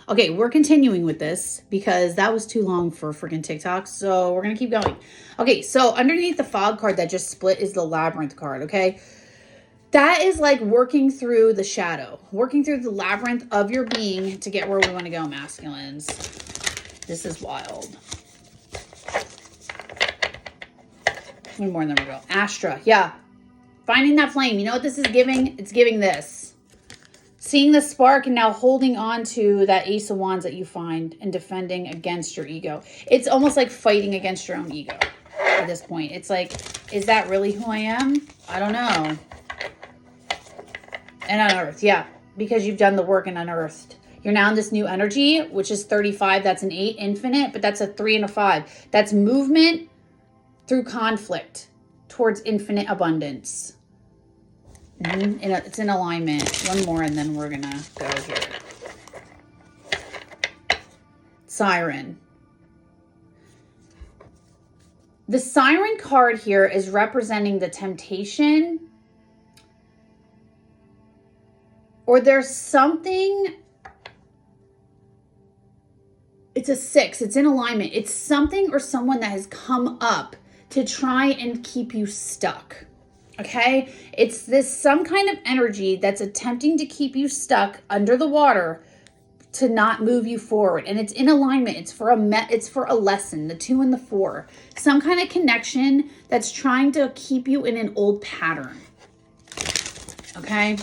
Okay, we're continuing with this because that was too long for freaking TikTok. So we're going to keep going. Okay, so underneath the fog card that just split is the labyrinth card, okay? That is like working through the shadow, working through the labyrinth of your being to get where we want to go, masculines. This is wild. One more and then we'll go. Astra, yeah. Finding that flame. You know what this is giving? It's giving this. Seeing the spark and now holding on to that Ace of Wands that you find and defending against your ego. It's almost like fighting against your own ego at this point. It's like, is that really who I am? I don't know. And unearthed, yeah. Because you've done the work and unearthed. You're now in this new energy, which is 35. That's an 8, infinite, but that's a 3 and a 5. That's movement through conflict towards infinite abundance. And it's in alignment. One more and then we're going to go here. Siren. The Siren card here is representing the temptation, or there's something. It's a 6. It's in alignment. It's something or someone that has come up to try and keep you stuck. Okay? It's this some kind of energy that's attempting to keep you stuck under the water to not move you forward. And it's in alignment. It's for a lesson, the 2 and the 4. Some kind of connection that's trying to keep you in an old pattern. Okay?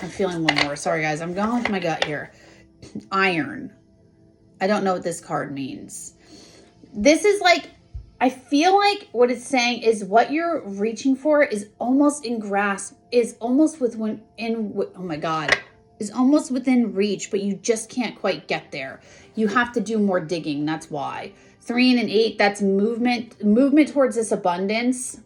I'm feeling one more. Sorry, guys. I'm going with my gut here. Iron. I don't know what this card means. This is like, I feel like what it's saying is what you're reaching for is almost in grasp, is almost within, oh my God, is almost within reach, but you just can't quite get there. You have to do more digging. That's why. 3 and an 8, that's movement towards this abundance.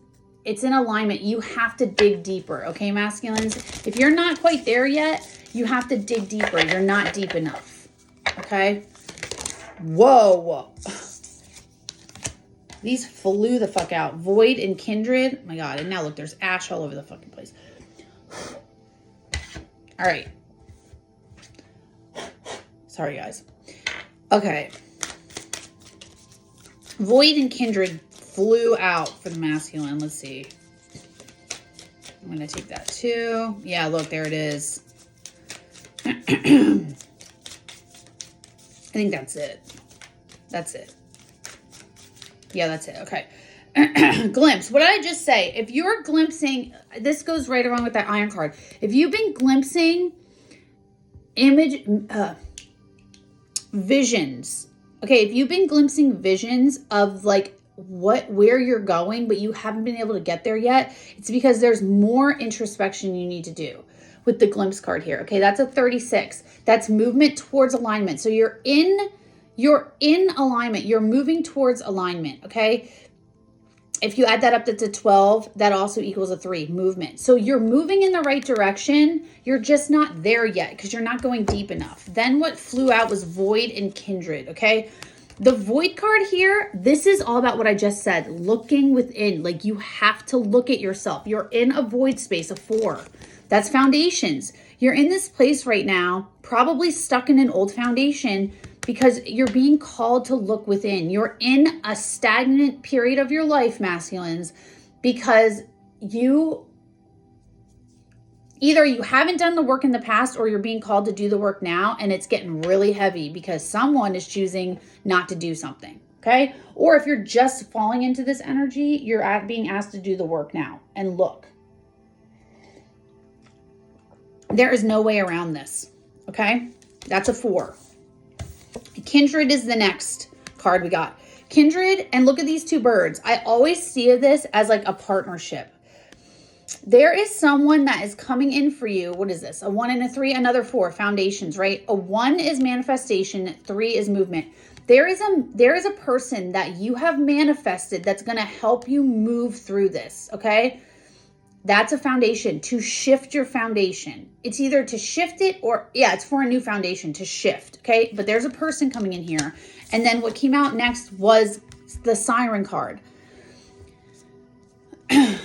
It's in alignment. You have to dig deeper. Okay, masculines? If you're not quite there yet, you have to dig deeper. You're not deep enough. Okay? Whoa. These flew the fuck out. Void and Kindred. Oh my God. And now look, there's ash all over the fucking place. All right. Sorry, guys. Okay. Void and Kindred flew out for the masculine. Let's see. I'm going to take that too. Yeah, look, there it is. I think that's it. That's it. Yeah, that's it. Okay. Glimpse. What did I just say? If you're glimpsing, this goes right along with that iron card. If you've been glimpsing visions, okay, if you've been glimpsing visions of like where you're going, but you haven't been able to get there yet, it's because there's more introspection you need to do with the glimpse card here. Okay, that's a 36. That's movement towards alignment. So you're in alignment. You're moving towards alignment, okay? If you add that up, that's a 12. That also equals a 3, movement. So you're moving in the right direction. You're just not there yet because you're not going deep enough. Then what flew out was Void and Kindred, okay? The Void card here, this is all about what I just said, looking within. Like you have to look at yourself. You're in a void space, a 4. That's foundations. You're in this place right now, probably stuck in an old foundation because you're being called to look within. You're in a stagnant period of your life, masculines, because either you haven't done the work in the past or you're being called to do the work now and it's getting really heavy because someone is choosing not to do something, okay? Or if you're just falling into this energy, you're being asked to do the work now and look. There is no way around this, okay? That's a 4. Kindred is the next card we got. Kindred, and look at these 2 birds. I always see this as like a partnership. There is someone that is coming in for you. What is this? A 1 and a 3, another 4, foundations, right? A 1 is manifestation, 3 is movement. There is a person that you have manifested that's going to help you move through this, okay? That's a foundation, to shift your foundation. It's either to shift it or, yeah, it's for a new foundation to shift, okay? But there's a person coming in here. And then what came out next was the Siren card.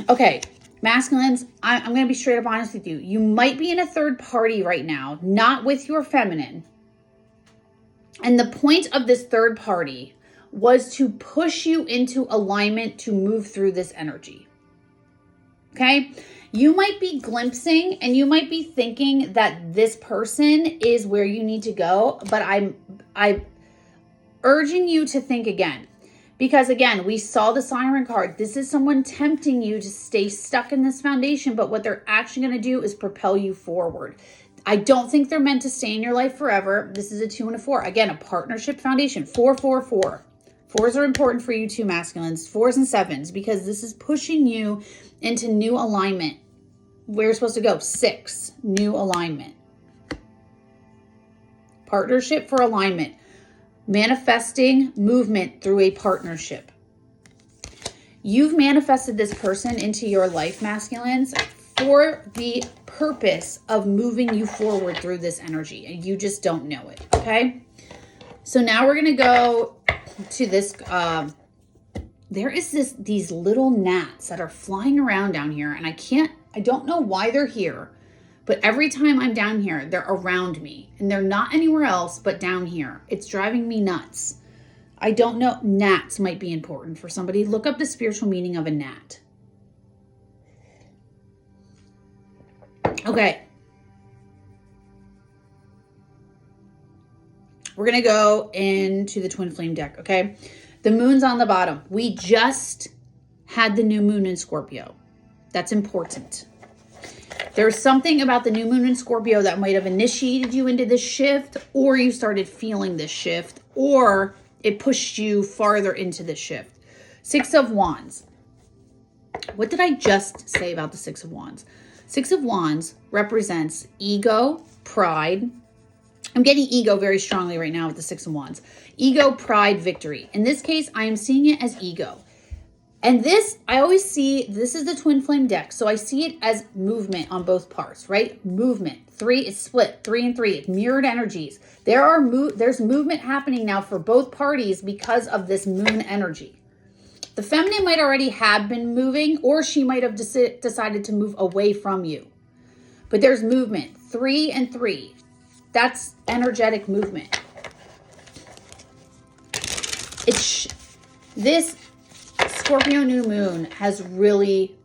Okay, masculines, I'm going to be straight up honest with you. You might be in a third party right now, not with your feminine. And the point of this third party was to push you into alignment to move through this energy. Okay? You might be glimpsing and you might be thinking that this person is where you need to go, but I'm urging you to think again. Because again, we saw the Siren card. This is someone tempting you to stay stuck in this foundation, but what they're actually going to do is propel you forward. I don't think they're meant to stay in your life forever. This is a 2 and a 4. Again, a partnership foundation. 4, 4, 4. 4s are important for you too, masculines. 4s and 7s, because this is pushing you into new alignment. Where you're supposed to go. 6, new alignment. Partnership for alignment. Manifesting movement through a partnership. You've manifested this person into your life, masculines, for the purpose of moving you forward through this energy, and you just don't know it, okay? So now we're going to go to this, there is these little gnats that are flying around down here, and I don't know why they're here, but every time I'm down here, they're around me, and they're not anywhere else but down here. It's driving me nuts. I don't know. Gnats might be important for somebody. Look up the spiritual meaning of a gnat. Okay. We're going to go into the Twin Flame deck, okay? The moon's on the bottom. We just had the new moon in Scorpio. That's important. There's something about the new moon in Scorpio that might have initiated you into this shift, or you started feeling this shift, or it pushed you farther into this shift. 6 of Wands. What did I just say about the 6 of Wands? 6 of Wands represents ego, pride. I'm getting ego very strongly right now with the 6 of Wands. Ego, pride, victory. In this case, I am seeing it as ego. And this, I always see, this is the Twin Flame deck. So I see it as movement on both parts, right? Movement. 3 is split. 3 and 3. It's mirrored energies. There's movement happening now for both parties because of this moon energy. The feminine might already have been moving, or she might have decided to move away from you. But there's movement. 3 and 3. That's energetic movement. This Scorpio new moon has really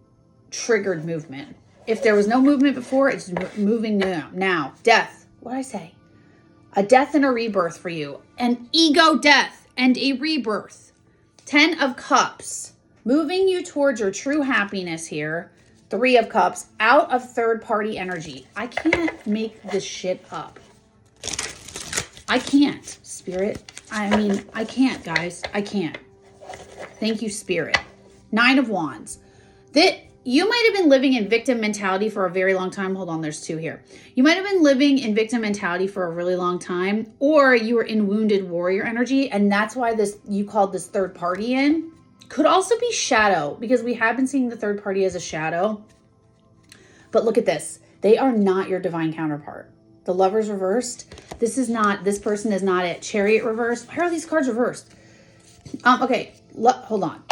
triggered movement. If there was no movement before, it's moving now. Death. What did I say? A death and a rebirth for you. An ego death and a rebirth. 10 of Cups. Moving you towards your true happiness here. 3 of Cups. Out of third party energy. I can't make this shit up. I can't, Spirit. I can't, guys. I can't. Thank you, Spirit. 9 of Wands. You might have been living in victim mentality for a very long time. Hold on, there's 2 here. You might have been living in victim mentality for a really long time, or you were in wounded warrior energy, and that's why you called this third party in. Could also be shadow, because we have been seeing the third party as a shadow. But look at this. They are not your divine counterpart. The Lovers reversed. This person is not it. Chariot reversed. Why are these cards reversed? Okay, hold on.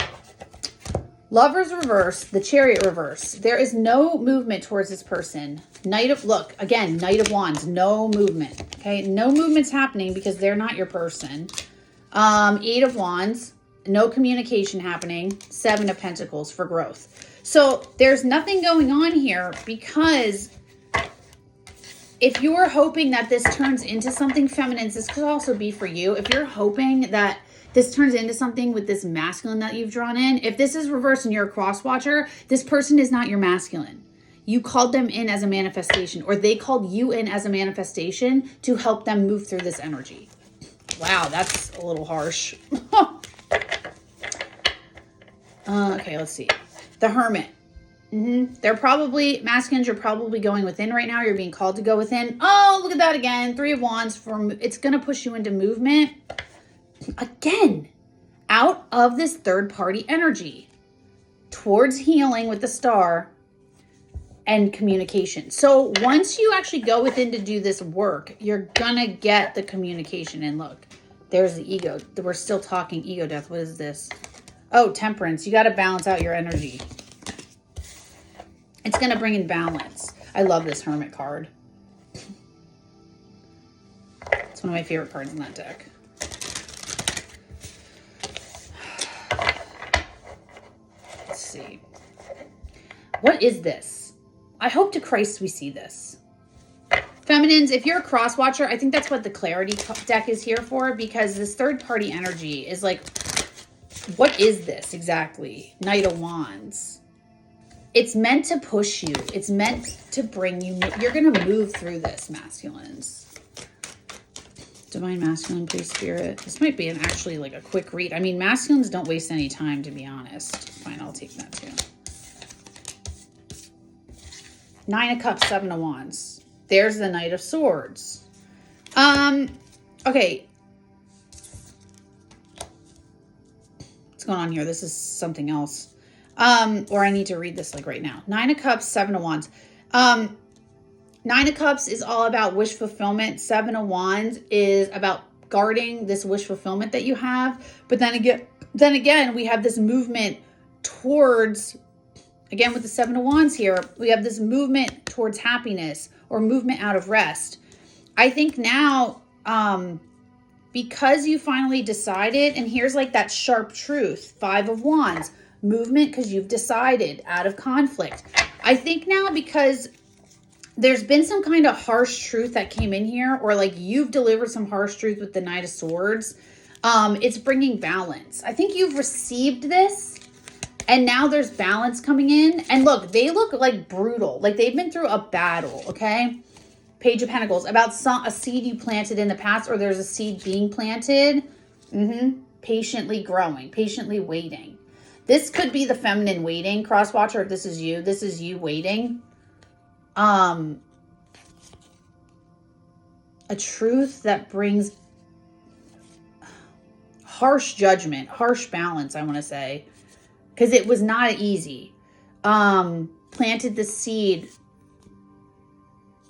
Lovers reverse, the Chariot reverse. There is no movement towards this person. Knight of Wands, no movement. Okay, no movement's happening because they're not your person. 8 of Wands, no communication happening. 7 of Pentacles for growth. So there's nothing going on here, because if you're hoping that this turns into something feminine, this could also be for you. If you're hoping that this turns into something with this masculine that you've drawn in, if this is reversed and you're a cross watcher, this person is not your masculine. You called them in as a manifestation, or they called you in as a manifestation to help them move through this energy. Wow, that's a little harsh. Okay, let's see. The Hermit. They're probably, masculines, you're probably going within right now. You're being called to go within. Oh, look at that again. 3 of Wands. It's going to push you into movement. Again, out of this third party energy towards healing with the Star and communication. So once you actually go within to do this work, you're going to get the communication. And look, there's the ego. We're still talking ego death. What is this? Oh, Temperance. You got to balance out your energy. It's going to bring in balance. I love this Hermit card. It's It's one of my favorite cards in that deck. Let's see. What is this? I hope to Christ we see this. Feminines, if you're a cross watcher, I think that's what the clarity deck is here for, because this third party energy is like, what is this exactly? Knight of Wands. It's meant to push you. It's meant to bring you. You're going to move through this, masculines. Divine Masculine, please, Spirit. This might be actually like a quick read. I mean, masculines don't waste any time, to be honest. Fine, I'll take that too. 9 of Cups, 7 of Wands. There's the Knight of Swords. Okay. What's going on here? This is something else. Or I need to read this like right now. 9 of Cups, 7 of Wands. 9 of Cups is all about wish fulfillment. 7 of Wands is about guarding this wish fulfillment that you have. But then again, we have this movement towards, again, with the 7 of Wands here, we have this movement towards happiness or movement out of rest. I think now, because you finally decided, and here's like that sharp truth, 5 of Wands, movement because you've decided out of conflict. I think now because there's been some kind of harsh truth that came in here, or like you've delivered some harsh truth with the Knight of Swords, it's bringing balance. I think you've received this, and now there's balance coming in. And look, they look like brutal. Like they've been through a battle, okay? Page of Pentacles, about a seed you planted in the past, or there's a seed being planted. Patiently growing, patiently waiting. This could be the feminine waiting, cross-watcher, if this is you waiting. A truth that brings harsh judgment, harsh balance, I want to say. Because it was not easy. Planted the seed.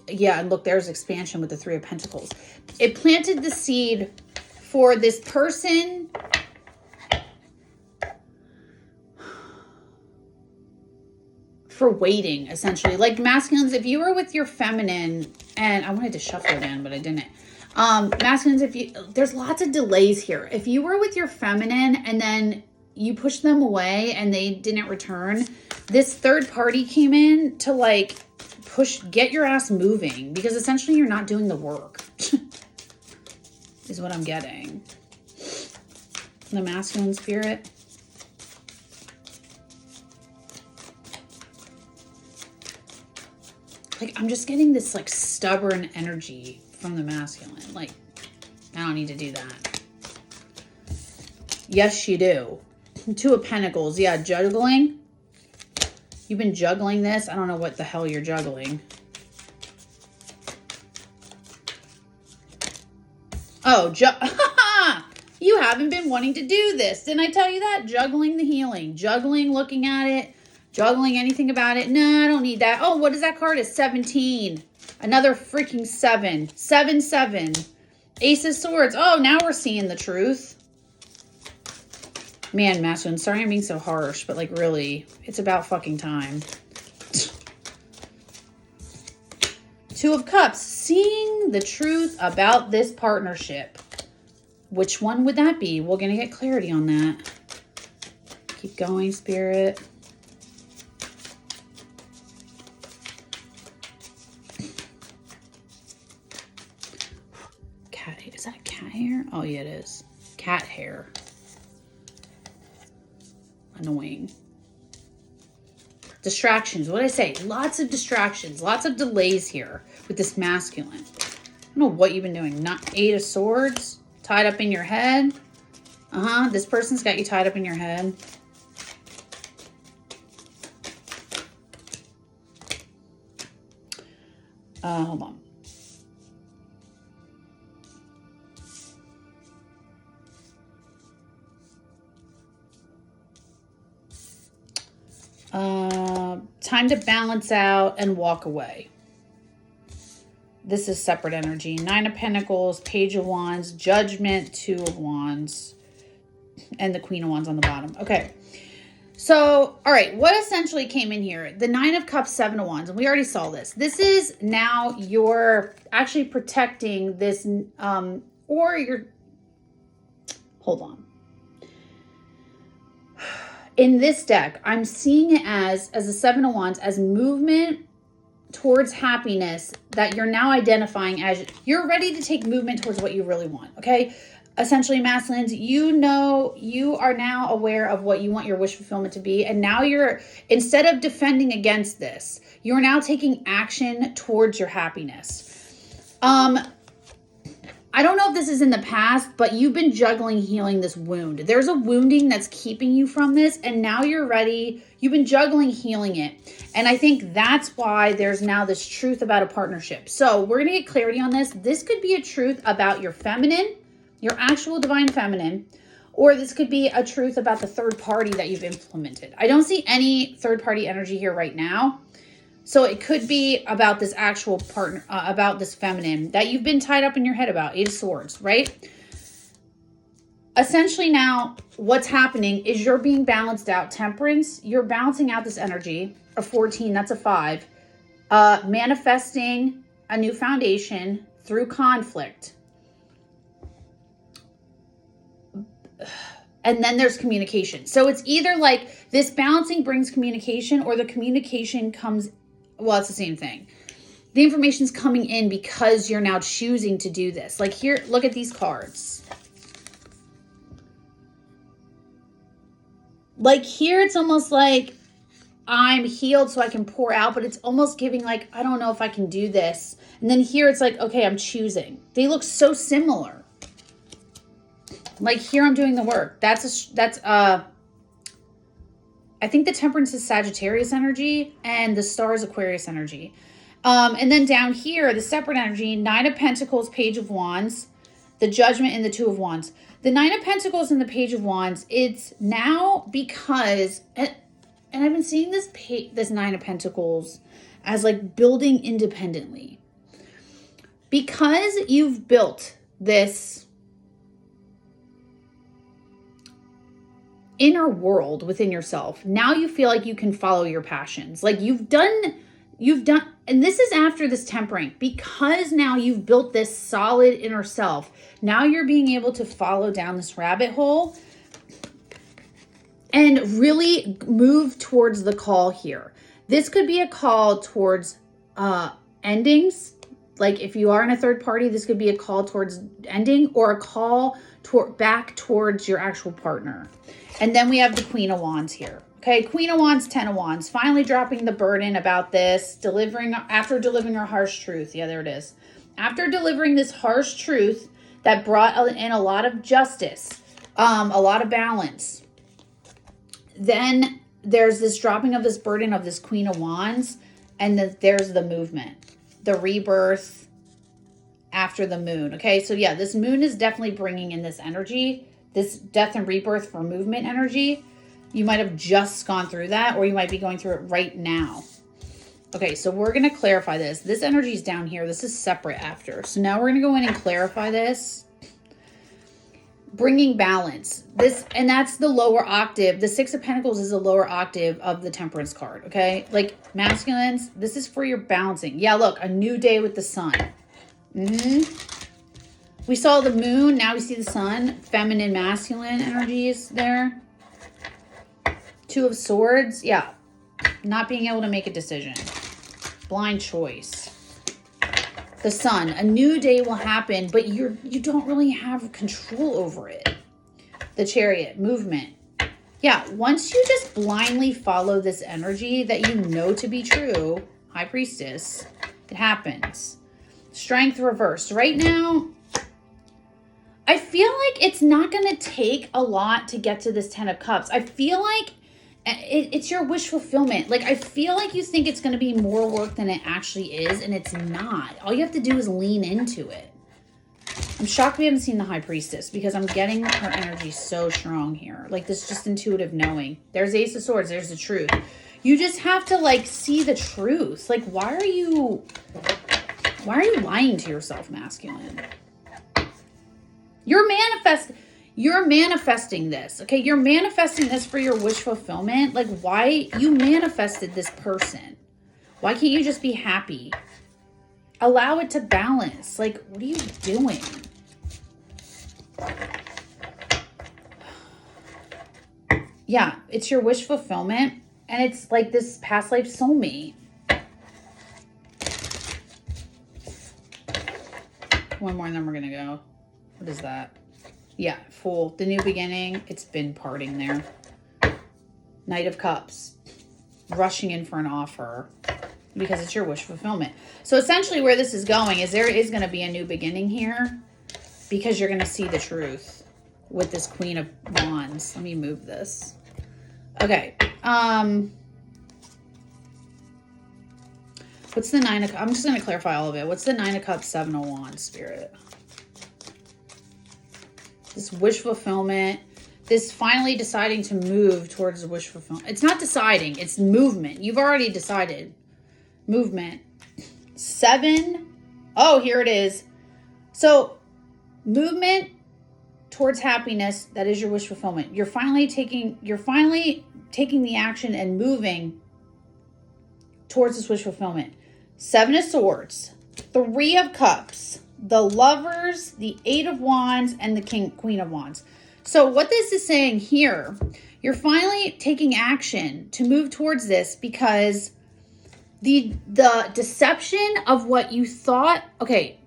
Yeah, and look, there's expansion with the 3 of Pentacles. It planted the seed for this person for waiting, essentially. Like masculines, if you were with your feminine, and I wanted to shuffle it in, but I didn't. Masculines, there's lots of delays here. If you were with your feminine and then you pushed them away and they didn't return, this third party came in to like get your ass moving, because essentially you're not doing the work is what I'm getting. The masculine spirit. Like, I'm just getting this like stubborn energy from the masculine. Like, I don't need to do that. Yes, you do. 2 of Pentacles. Yeah, juggling. You've been juggling this. I don't know what the hell you're juggling. Oh, you haven't been wanting to do this. Didn't I tell you that? Juggling the healing. Juggling looking at it. Juggling anything about it. No, I don't need that. Oh, what is that card? It's 17. Another freaking 7. 7, 7. Ace of Swords. Oh, now we're seeing the truth. Man, masculine, sorry I'm being so harsh, but like really, it's about fucking time. 2 of Cups, seeing the truth about this partnership. Which one would that be? We're going to get clarity on that. Keep going, Spirit. Cat, is that a cat hair? Oh yeah, it is. Cat hair. Annoying. Distractions. What did I say? Lots of distractions. Lots of delays here with this masculine. I don't know what you've been doing. Not 8 of Swords. Tied up in your head. This person's got you tied up in your head. Hold on. Time to balance out and walk away. This is separate energy. 9 of Pentacles, Page of Wands, Judgment, 2 of Wands, and the Queen of Wands on the bottom. Okay. So, all right, what essentially came in here? The Nine of Cups, Seven of Wands, and we already saw this. This is now you're actually protecting this, or you're, hold on. In this deck, I'm seeing it as a Seven of Wands, as movement towards happiness that you're now identifying as you're ready to take movement towards what you really want, okay? Essentially, masculines, you know, you are now aware of what you want your wish fulfillment to be. And now you're, instead of defending against this, you're now taking action towards your happiness. I don't know if this is in the past, but you've been juggling healing this wound. There's a wounding that's keeping you from this, and now you're ready. You've been juggling healing it. And I think that's why there's now this truth about a partnership. So we're going to get clarity on this. This could be a truth about your feminine, your actual divine feminine, or this could be a truth about the third party that you've implemented. I don't see any third party energy here right now. So it could be about this actual partner, about this feminine that you've been tied up in your head about, Eight of Swords, right? Essentially now what's happening is you're being balanced out. Temperance, you're balancing out this energy. A 14, that's a 5. Manifesting a new foundation through conflict. And then there's communication. So it's either like this balancing brings communication, or the communication comes, well, it's the same thing. The information's coming in because you're now choosing to do this. Like here, look at these cards. Like here, it's almost like I'm healed so I can pour out, but it's almost giving like, I don't know if I can do this. And then here it's like, okay, I'm choosing. They look so similar. Like here I'm doing the work. I think the Temperance is Sagittarius energy and the Star is Aquarius energy. And then down here, the separate energy, Nine of Pentacles, Page of Wands, the Judgment, and the Two of Wands. The Nine of Pentacles and the Page of Wands, it's now because, and I've been seeing this Nine of Pentacles as like building independently. Because you've built this inner world within yourself, now you feel like you can follow your passions. Like you've done, and this is after this tempering, because now you've built this solid inner self. Now you're being able to follow down this rabbit hole and really move towards the call here. This could be a call towards endings. Like if you are in a third party, this could be a call towards ending, or a call back towards your actual partner. And then we have the Queen of Wands here. Okay, Queen of Wands, 10 of Wands, finally dropping the burden about this, after delivering her harsh truth. Yeah, there it is. After delivering this harsh truth that brought in a lot of justice, a lot of balance, then there's this dropping of this burden of this Queen of Wands, and then there's the movement, the rebirth after the moon. Okay, so yeah, this moon is definitely bringing in this energy, this death and rebirth for movement energy. You might have just gone through that, or you might be going through it right now. Okay, so we're going to clarify this. This energy is down here. This is separate after. So now we're going to go in and clarify this. Bringing balance. And that's the lower octave. The Six of Pentacles is the lower octave of the Temperance card, okay? Like masculines, this is for your balancing. Yeah, look, a new day with the sun. We saw the moon, now we see the sun. Feminine, masculine energies there. Two of Swords, yeah. Not being able to make a decision. Blind choice. The sun, a new day will happen, but you don't really have control over it. The Chariot, movement. Yeah, once you just blindly follow this energy that you know to be true, High Priestess, it happens. Strength reversed. Right now, I feel like it's not going to take a lot to get to this 10 of Cups. I feel like it's your wish fulfillment. Like, I feel like you think it's going to be more work than it actually is, and it's not. All you have to do is lean into it. I'm shocked we haven't seen the High Priestess, because I'm getting her energy so strong here. Like, this just intuitive knowing. There's Ace of Swords. There's the truth. You just have to, like, see the truth. Like, why are you lying to yourself, masculine? You're You're manifesting this, okay? You're manifesting this for your wish fulfillment. Like, why? You manifested this person. Why can't you just be happy? Allow it to balance. Like, what are you doing? Yeah, it's your wish fulfillment. And it's like this past life soulmate. One more and then we're going to go. What is that? Yeah, Fool. The new beginning. It's been parting there. Knight of Cups. Rushing in for an offer. Because it's your wish fulfillment. So essentially where this is going is there is going to be a new beginning here. Because you're going to see the truth. With this Queen of Wands. Let me move this. Okay. What's the Nine of Cups? I'm just going to clarify all of it. What's the Nine of Cups, Seven of Wands, Spirit? This wish fulfillment. This finally deciding to move towards the wish fulfillment. It's not deciding. It's movement. You've already decided. Movement. 7. Oh, here it is. So, movement towards happiness. That is your wish fulfillment. You're finally taking the action and moving towards this wish fulfillment. 7 of Swords, 3 of Cups, the Lovers, the 8 of Wands, and the Queen of Wands. So what this is saying here, you're finally taking action to move towards this because the deception of what you thought, okay,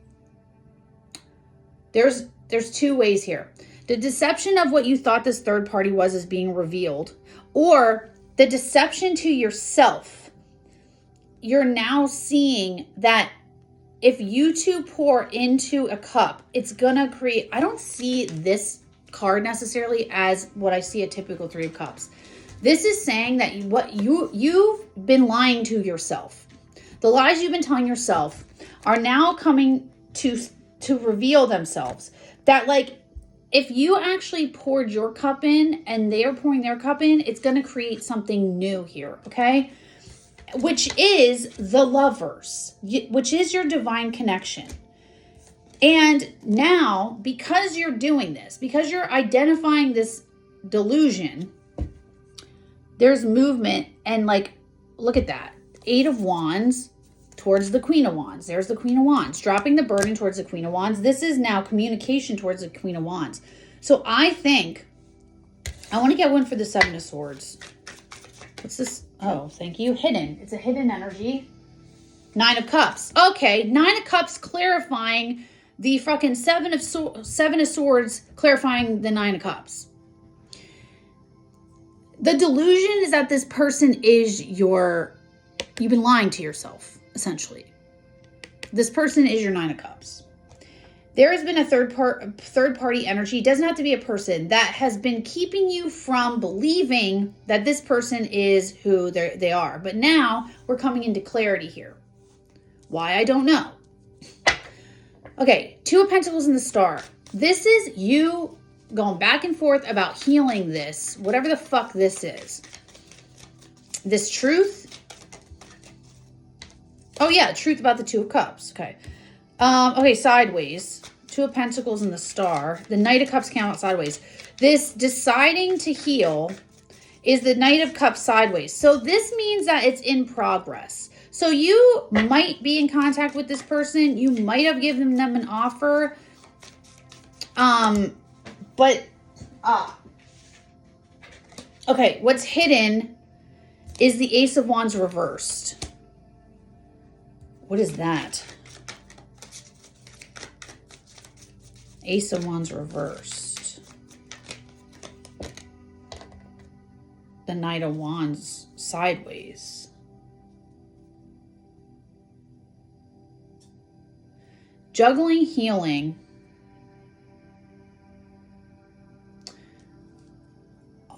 there's 2 ways here. The deception of what you thought this third party was is being revealed, or the deception to yourself. You're now seeing that if you two pour into a cup, it's gonna create, I don't see this card necessarily as what I see a typical 3 of Cups. This is saying that you've been lying to yourself. The lies you've been telling yourself are now coming to reveal themselves. That like, if you actually poured your cup in and they are pouring their cup in, it's gonna create something new here, okay? Which is the Lovers, which is your divine connection. And now, because you're doing this, because you're identifying this delusion, there's movement and like, look at that. 8 of Wands towards the Queen of Wands. There's the Queen of Wands, dropping the burden towards the Queen of Wands. This is now communication towards the Queen of Wands. So I think, I want to get one for the 7 of Swords. What's this? Oh, thank you. Hidden. It's a hidden energy. 9 of Cups. Okay, 9 of Cups clarifying the fucking 7 of Swords clarifying the 9 of Cups. The delusion is that this person is you've been lying to yourself, essentially. This person is your 9 of Cups. There has been a third party energy. It doesn't have to be a person that has been keeping you from believing that this person is who they are. But now we're coming into clarity here. Why? I don't know. Okay, 2 of Pentacles and the Star. This is you going back and forth about healing this, whatever the fuck this is. This truth. Oh yeah, truth about the 2 of Cups. Okay. Okay, sideways. 2 of Pentacles and the Star. The Knight of Cups came out sideways. This deciding to heal is the Knight of Cups sideways. So this means that it's in progress. So you might be in contact with this person. You might have given them an offer. Okay, what's hidden is the Ace of Wands reversed. What is that? Ace of Wands reversed. The Knight of Wands sideways. Juggling, healing.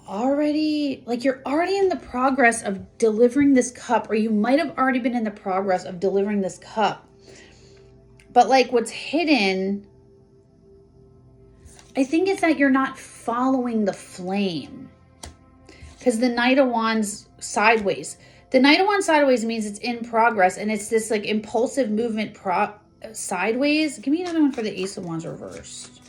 Already, like you're already in the progress of delivering this cup, or you might have already been in the progress of delivering this cup. But like what's hidden, I think it's that you're not following the flame. Because the Knight of Wands sideways. The Knight of Wands sideways means it's in progress, and it's this like impulsive movement sideways. Give me another one for the Ace of Wands reversed.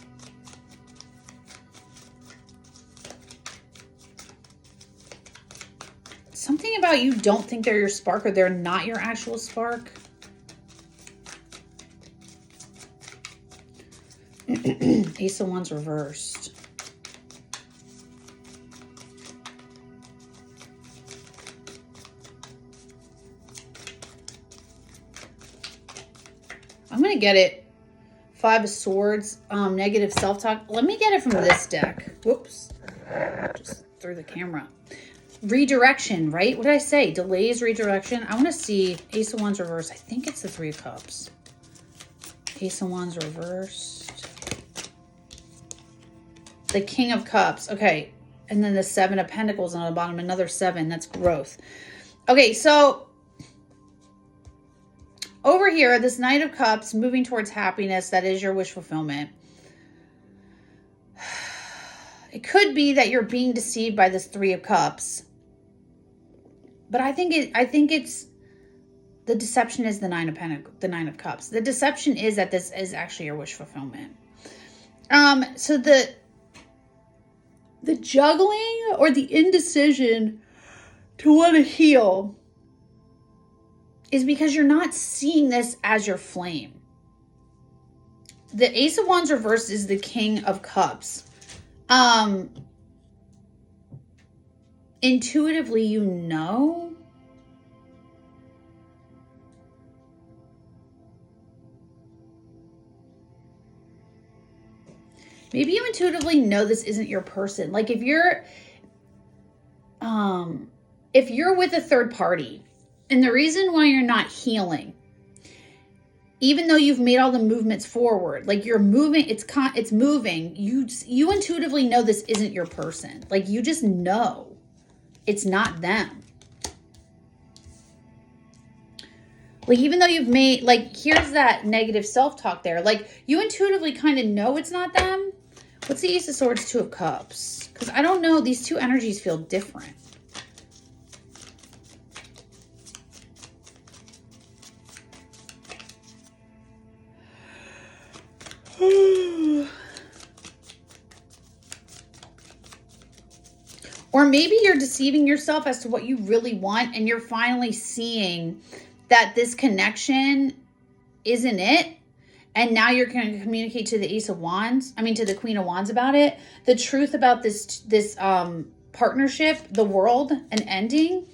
something about you don't think they're your spark, or they're not your actual spark. Ace of Wands reversed. I'm going to get it. Five of Swords, negative self-talk. Let me get it from this deck. Whoops. Just threw the camera. Redirection, right? What did I say? Delays, redirection. I want to see Ace of Wands reversed. I think it's the Three of Cups. Ace of Wands reversed. The King of Cups. Okay. And then the Seven of Pentacles on the bottom. Another 7. That's growth. Okay, so over here, this Knight of Cups moving towards happiness. That is your wish fulfillment. It could be that you're being deceived by this Three of Cups. But I think it's the deception is the Nine of Cups. The deception is that this is actually your wish fulfillment. So the juggling or the indecision to want to heal is because you're not seeing this as your flame. The Ace of Wands reversed is the King of Cups. Intuitively, you know. Maybe you intuitively know this isn't your person. Like if you're with a third party, and the reason why you're not healing, even though you've made all the movements forward, like you're moving, it's moving, you intuitively know this isn't your person. Like you just know it's not them. Like even though you've made, like here's that negative self-talk there. Like you intuitively kind of know it's not them. What's the Ace of Swords, Two of Cups? Because I don't know, these two energies feel different. Or maybe you're deceiving yourself as to what you really want, and you're finally seeing that this connection isn't it. And now you're going to communicate to the Ace of Wands, to the Queen of Wands about it. The truth about this partnership, the world, an ending.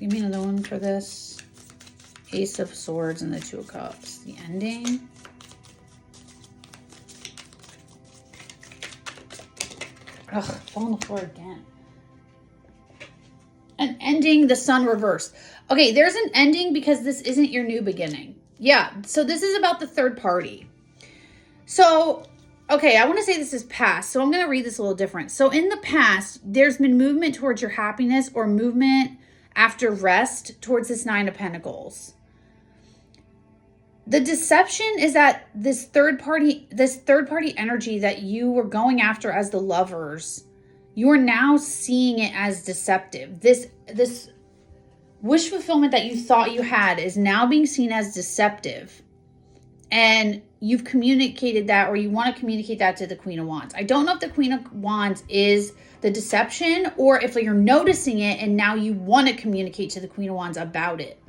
Give me another one for this. Ace of Swords and the Two of Cups. The ending. Ugh, fall on the floor again. An ending, the Sun reversed. Okay, there's an ending because this isn't your new beginning. Yeah, so this is about the third party. So, okay, I want to say this is past, so I'm going to read this a little different. So in the past, there's been movement towards your happiness or movement after rest towards this Nine of Pentacles. The deception is that this third party energy that you were going after as the lovers, you are now seeing it as deceptive. This wish fulfillment that you thought you had is now being seen as deceptive. And you've communicated that, or you want to communicate that to the Queen of Wands. I don't know if the Queen of Wands is the deception, or if you're noticing it and now you want to communicate to the Queen of Wands about it.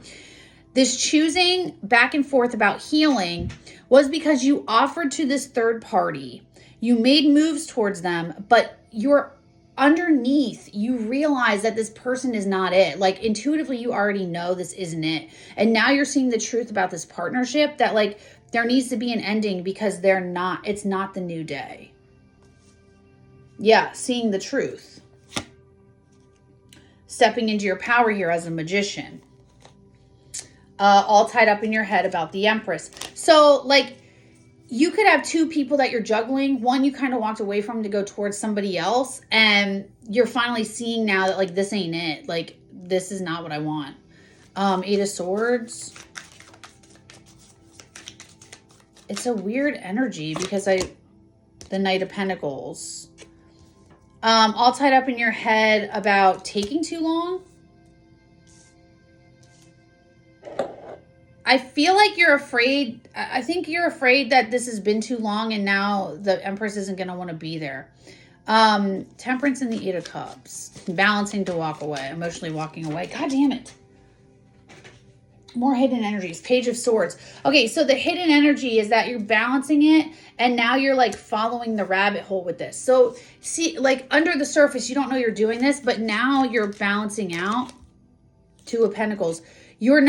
This choosing back and forth about healing was because you offered to this third party. You made moves towards them, but you're underneath, you realize that this person is not it. Like intuitively, you already know this isn't it. And now you're seeing the truth about this partnership, that like there needs to be an ending because it's not the new day. Yeah, seeing the truth. Stepping into your power here as a magician. All tied up in your head about the Empress. So like you could have two people that you're juggling. One you kind of walked away from to go towards somebody else. And you're finally seeing now that like this ain't it. Like this is not what I want. Eight of Swords. It's a weird energy because the Knight of Pentacles. All tied up in your head about taking too long. I feel like you're afraid. I think you're afraid that this has been too long and now the Empress isn't going to want to be there. Temperance and the Eight of Cups. Balancing to walk away. Emotionally walking away. God damn it. More hidden energies. Page of Swords. Okay, so the hidden energy is that you're balancing it, and now you're like following the rabbit hole with this. So see, like under the surface, you don't know you're doing this, but now you're balancing out. Two of Pentacles. You're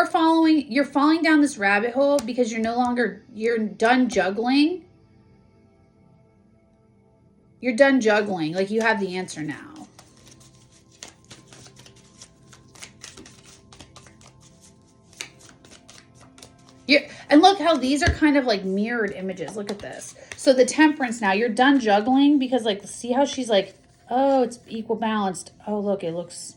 falling down this rabbit hole because you're done juggling. You're done juggling. Like you have the answer now. And look how these are kind of like mirrored images. Look at this. So the Temperance now, you're done juggling because like, see how she's like, oh, it's equal balanced. Oh, look, it looks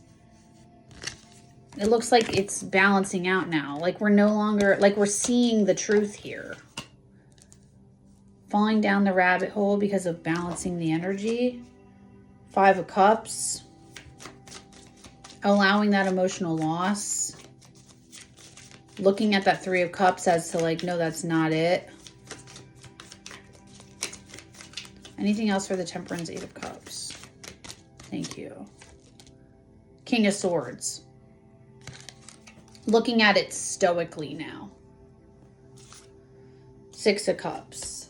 like it's balancing out now. Like we're no longer, like we're seeing the truth here. Falling down the rabbit hole because of balancing the energy. Five of Cups. Allowing that emotional loss. Looking at that Three of Cups as to like, no, that's not it. Anything else for the Temperance, Eight of Cups? Thank you. King of Swords. Looking at it stoically now. Six of Cups.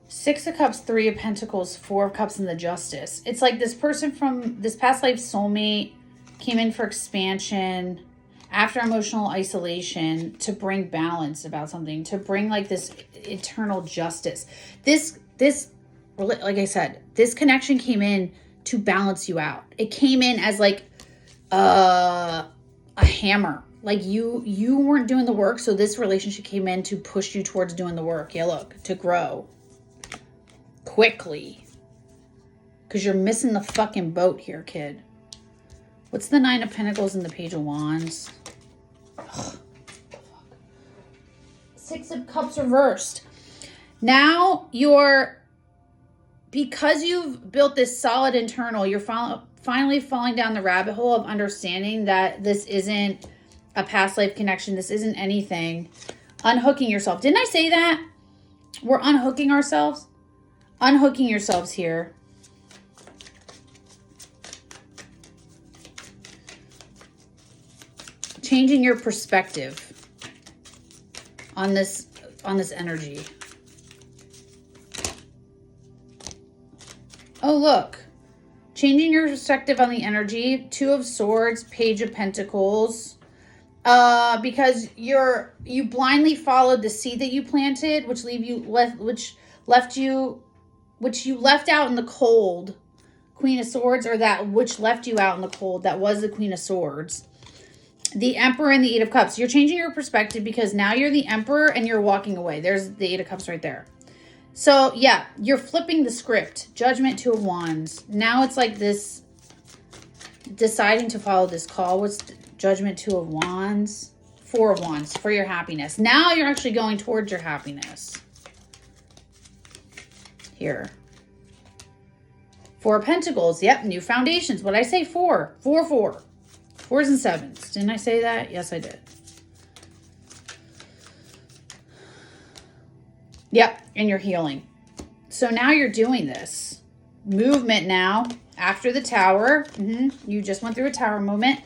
Six of Cups, Three of Pentacles, Four of Cups, and the Justice. It's like this person from this past life soulmate came in for expansion after emotional isolation to bring balance about something, to bring like this eternal justice. This, like I said, this connection came in to balance you out. It came in as like a hammer. Like you weren't doing the work, so this relationship came in to push you towards doing the work. Yeah, look, to grow quickly. Because you're missing the fucking boat here, kid. What's the Nine of Pentacles and the Page of Wands? Ugh. Six of Cups reversed. Now because you've built this solid internal, you're finally falling down the rabbit hole of understanding that this isn't a past life connection. This isn't anything. Unhooking yourself. Didn't I say that? We're unhooking ourselves. Unhooking yourselves here. Changing your perspective on this energy. Oh, look. Changing your perspective on the energy. Two of Swords, Page of Pentacles. Because you blindly followed the seed that you planted, which you left out in the cold. Queen of Swords, or that which left you out in the cold. That was the Queen of Swords. The Emperor and the Eight of Cups. You're changing your perspective because now you're the Emperor and you're walking away. There's the Eight of Cups right there. So, yeah, you're flipping the script. Judgment, Two of Wands. Now it's like this, deciding to follow this call. What's Judgment, Two of Wands? Four of Wands for your happiness. Now you're actually going towards your happiness. Here. Four of Pentacles. Yep, new foundations. What did I say? Four. Fours and sevens. Didn't I say that? Yes, I did. Yep, and you're healing. So now you're doing this. Movement now. After the Tower. You just went through a Tower moment.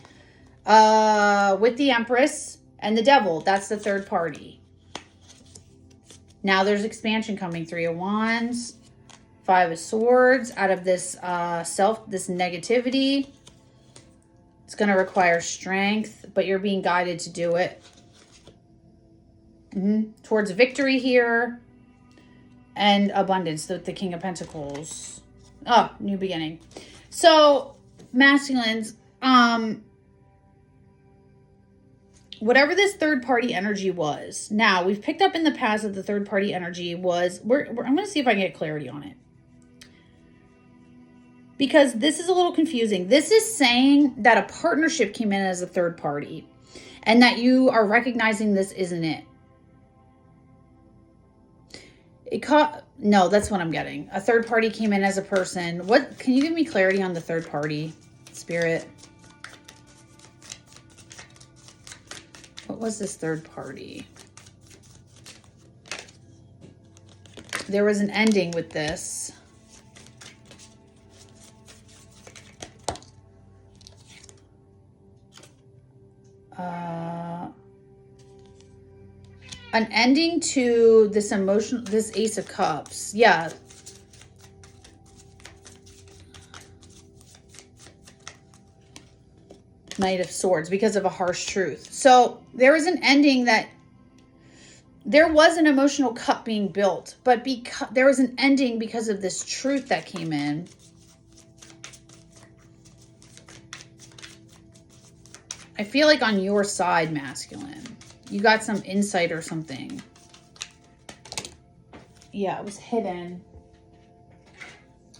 With the Empress and the Devil. That's the third party. Now there's expansion coming. Three of Wands. Five of Swords. Out of this this negativity. It's going to require strength, but you're being guided to do it. Towards victory here. And abundance, the King of Pentacles. Oh, new beginning. So, masculines, whatever this third party energy was. Now, we've picked up in the past that the third party energy was, I'm going to see if I can get clarity on it. Because this is a little confusing. This is saying that a partnership came in as a third party and that you are recognizing this isn't it. No, that's what I'm getting. A third party came in as a person. What? Can you give me clarity on the third party, Spirit? What was this third party? There was an ending with this. An ending to this emotional, this Ace of Cups. Yeah. Knight of Swords because of a harsh truth. So there was an ending that there was an emotional cup being built, but because there was an ending because of this truth that came in. I feel like on your side, masculine, you got some insight or something. Yeah, it was hidden.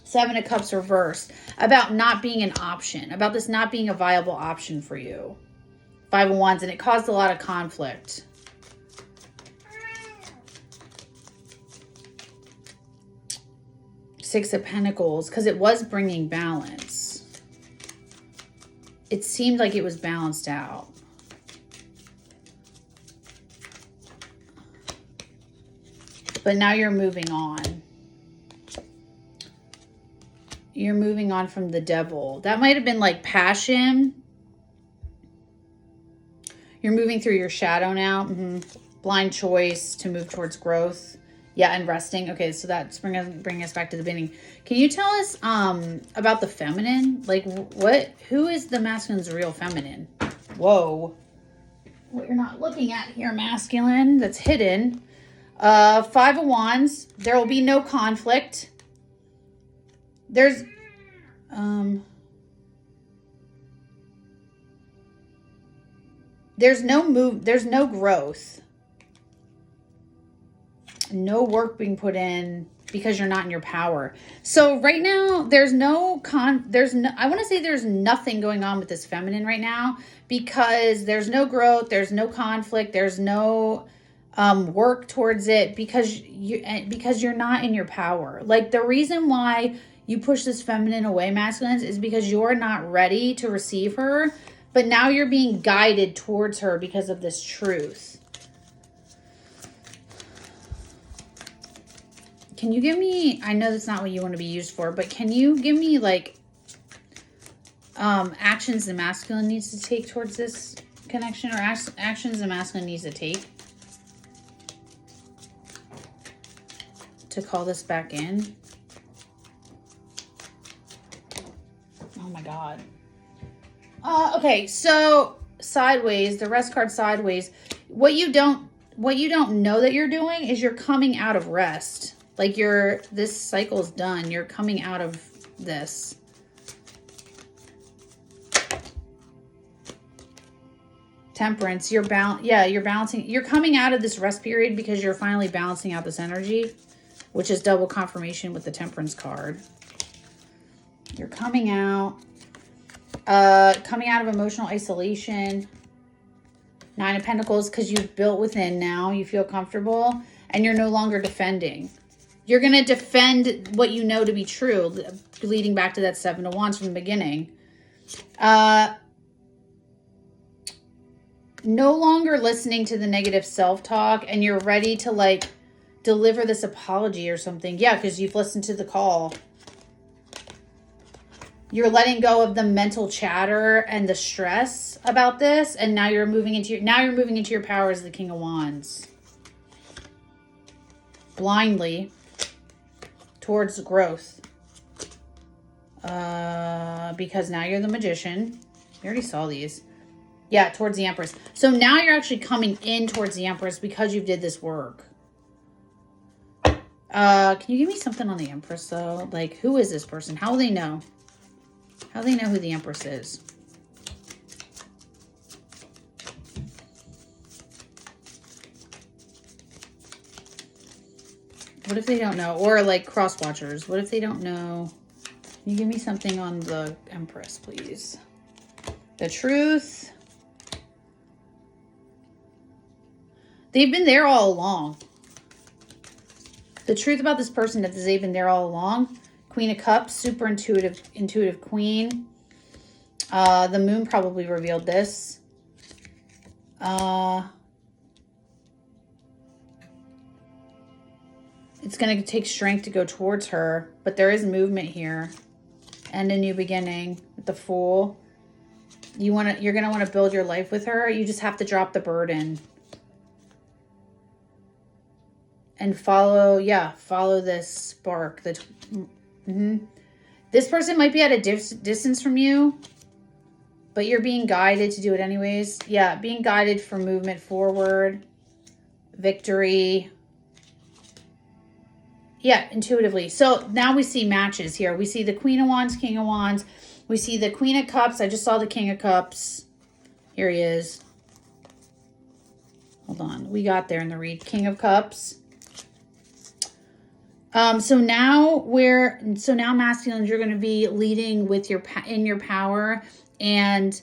Seven of Cups reversed. About not being an option. About this not being a viable option for you. Five of Wands, and it caused a lot of conflict. Six of Pentacles, because it was bringing balance. It seemed like it was balanced out. But now you're moving on. You're moving on from the Devil. That might have been like passion. You're moving through your shadow now. Blind choice to move towards growth. Yeah, and resting. Okay, so that's bring us back to the beginning. Can you tell us about the feminine? Like, who is the masculine's real feminine? Whoa. What you're not looking at here, masculine, that's hidden. Five of Wands. There will be no conflict. There's no growth. No work being put in because you're not in your power. So right now there's I want to say there's nothing going on with this feminine right now because there's no growth, there's no conflict, there's no work towards it because you're not in your power. Like the reason why you push this feminine away, masculines, is because you're not ready to receive her, but now you're being guided towards her because of this truth. Can you give me, I know that's not what you want to be used for, but can you give me like actions the masculine needs to take towards this connection, or actions the masculine needs to take to call this back in? Oh my God. Okay, so sideways, the rest card sideways. What you don't know that you're doing is you're coming out of rest. Like this cycle's done. You're coming out of this. Temperance, you're balancing. You're coming out of this rest period because you're finally balancing out this energy, which is double confirmation with the Temperance card. You're coming out of emotional isolation. Nine of Pentacles, because you've built within now. You feel comfortable and you're no longer defending. You're going to defend what you know to be true, leading back to that Seven of Wands from the beginning. No longer listening to the negative self-talk, and you're ready to like deliver this apology or something. Yeah, because you've listened to the call. You're letting go of the mental chatter and the stress about this, and now you're moving into your power as the King of Wands. Blindly towards growth. Because now you're the Magician. We already saw these. Yeah, towards the Empress. So now you're actually coming in towards the Empress because you did this work. Can you give me something on the Empress though? Like, who is this person? How will they know? How do they know who the Empress is? What if they don't know? Or like cross watchers. What if they don't know? Can you give me something on the Empress, please? The truth. They've been there all along. The truth about this person is they've been there all along. Queen of Cups, super intuitive queen. The moon probably revealed this. It's going to take strength to go towards her, but there is movement here and a new beginning with the Fool. You're going to want to build your life with her. You just have to drop the burden and follow this spark. This person might be at a distance from you, but you're being guided to do it anyways. Yeah, being guided for movement forward, victory. Yeah, intuitively. So now we see matches here. We see the Queen of Wands, King of Wands. We see the Queen of Cups. I just saw the King of Cups. Here he is. Hold on. We got there in the read. King of Cups. So now masculines, you're going to be leading with in your power and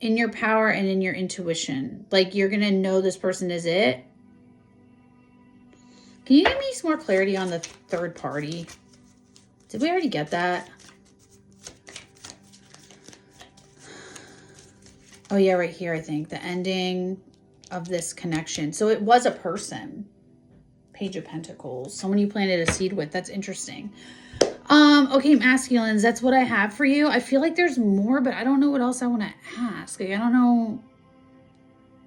in your intuition. Like, you're going to know this person is it. Can you give me some more clarity on the third party? Did we already get that? Oh yeah, right here, I think. The ending of this connection. So it was a person. Page of Pentacles. Someone you planted a seed with. That's interesting. Okay, masculines, that's what I have for you. I feel like there's more, but I don't know what else I want to ask. Like, I don't know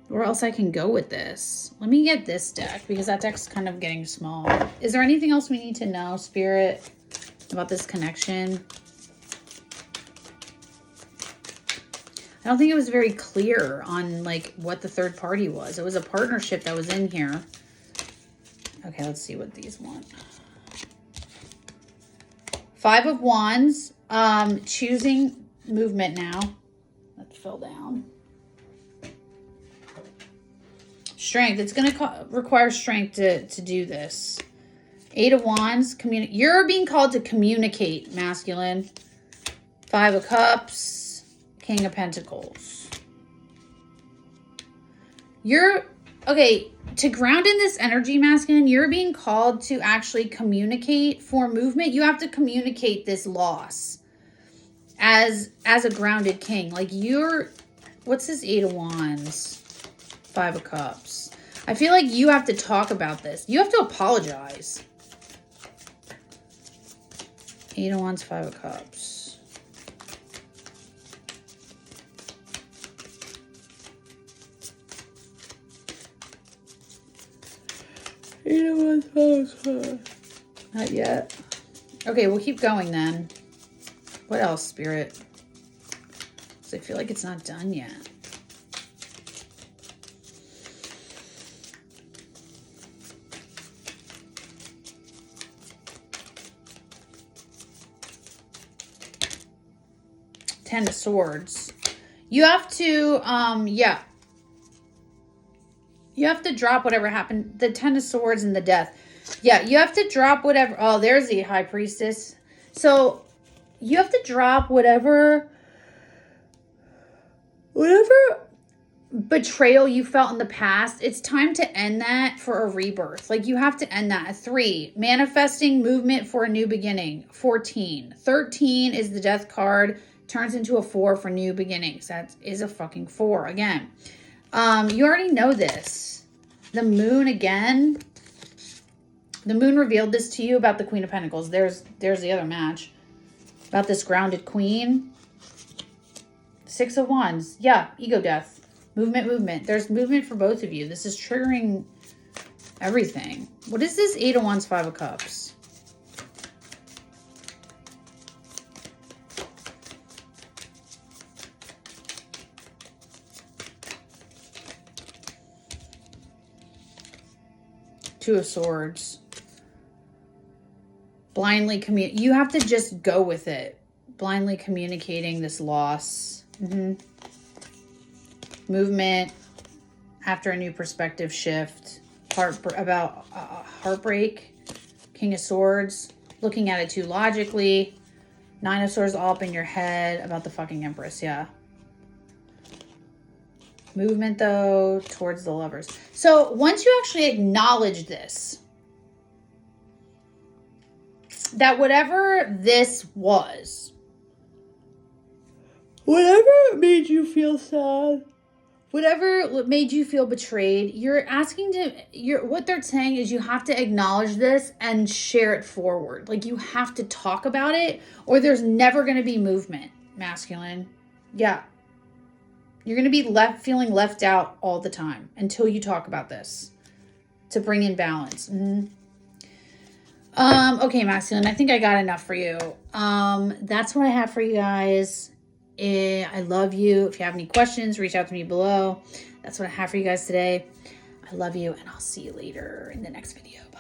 where else I can go with this. Let me get this deck because that deck's kind of getting small. Is there anything else we need to know, Spirit, about this connection? I don't think it was very clear on like what the third party was. It was a partnership that was in here. Okay, let's see what these want. Five of Wands, choosing movement now. Let's fill down. Strength. It's going to require strength to do this. Eight of Wands. You're being called to communicate, masculine. Five of Cups. King of Pentacles. Okay, to ground in this energy, masculine, you're being called to actually communicate for movement. You have to communicate this loss as a grounded king. Like, what's this Eight of Wands? Five of Cups. I feel like you have to talk about this. You have to apologize. Eight of Wands, Five of Cups. Eight of Wands, Five of Cups. Not yet. Okay, we'll keep going then. What else, Spirit? Because I feel like it's not done yet. Ten of Swords. You have to, you have to drop whatever happened. The Ten of Swords and the Death. Yeah, you have to drop whatever. Oh, there's the High Priestess. So you have to drop whatever betrayal you felt in the past. It's time to end that for a rebirth. Like, you have to end that. 3, manifesting movement for a new beginning. 14. 13 is the Death card. Turns into a 4 for new beginnings. That is a fucking 4 again. You already know this. The Moon again. The Moon revealed this to you about the Queen of Pentacles. There's the other match. About this grounded queen. 6 of Wands. Yeah, ego death. Movement. There's movement for both of you. This is triggering everything. What is this 8 of Wands, 5 of Cups? Two of Swords. Blindly you have to just go with it. Blindly communicating this loss. Movement after a new perspective shift. About heartbreak. King of Swords. Looking at it too logically. 9 of Swords all up in your head about the fucking Empress. Yeah. Movement, though, towards the Lovers. So once you actually acknowledge this, that whatever this was, whatever made you feel sad, whatever made you feel betrayed, what they're saying is you have to acknowledge this and share it forward. Like, you have to talk about it, or there's never going to be movement, masculine. Yeah. You're going to be feeling left out all the time until you talk about this to bring in balance. Okay, masculine, I think I got enough for you. That's what I have for you guys. I love you. If you have any questions, reach out to me below. That's what I have for you guys today. I love you, and I'll see you later in the next video. Bye.